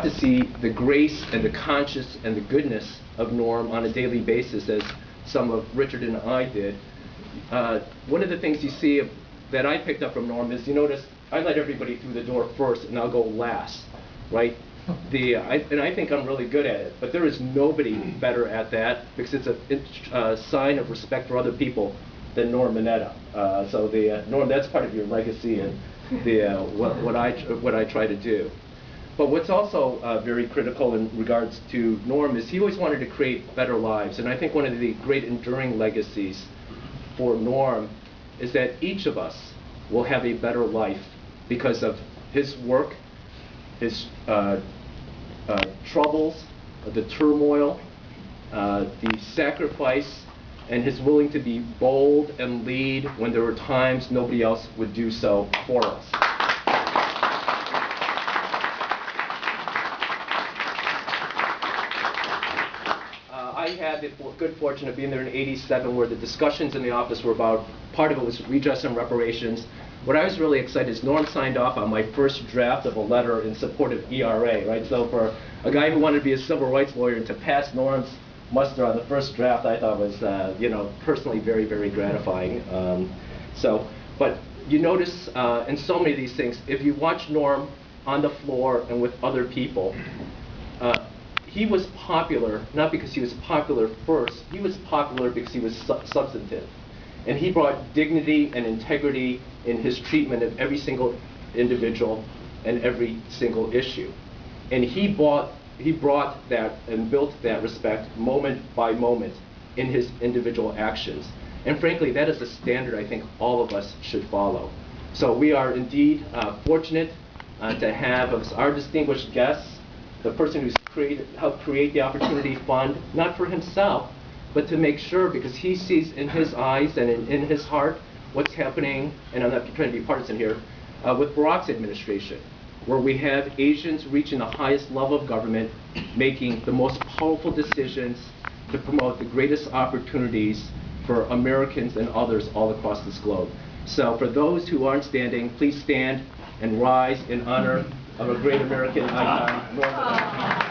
To see the grace and the conscience and the goodness of Norm on a daily basis, as some of Richard and I did. One of the things you see that I picked up from Norm is, you notice I let everybody through the door first and I'll go last, right? And I think I'm really good at it, but there is nobody better at that, because it's a sign of respect for other people than Norm Mineta. Norm, that's part of your legacy and what I try to do. But what's also very critical in regards to Norm is he always wanted to create better lives. And I think one of the great enduring legacies for Norm is that each of us will have a better life because of his work, his troubles, the turmoil, the sacrifice, and his willing to be bold and lead when there were times nobody else would do so for us. I had the good fortune of being there in '87, where the discussions in the office were about, part of it was redress and reparations. What I was really excited is Norm signed off on my first draft of a letter in support of ERA, right? So for a guy who wanted to be a civil rights lawyer, to pass Norm's muster on the first draft, I thought was, personally very, very gratifying. But you notice in so many of these things, if you watch Norm on the floor and with other people, he was popular, not because he was popular first, he was popular because he was substantive. And he brought dignity and integrity in his treatment of every single individual and every single issue. And he brought that and built that respect moment by moment in his individual actions. And frankly, that is a standard I think all of us should follow. So we are indeed fortunate to have as our distinguished guests the person who's helped create the Opportunity Fund, not for himself, but to make sure, because he sees in his eyes and in his heart what's happening, and I'm not trying to be partisan here, with Barack's administration, where we have Asians reaching the highest level of government, making the most powerful decisions to promote the greatest opportunities for Americans and others all across this globe. So for those who aren't standing, please stand and rise in honor of a great American icon, Norm Mineta.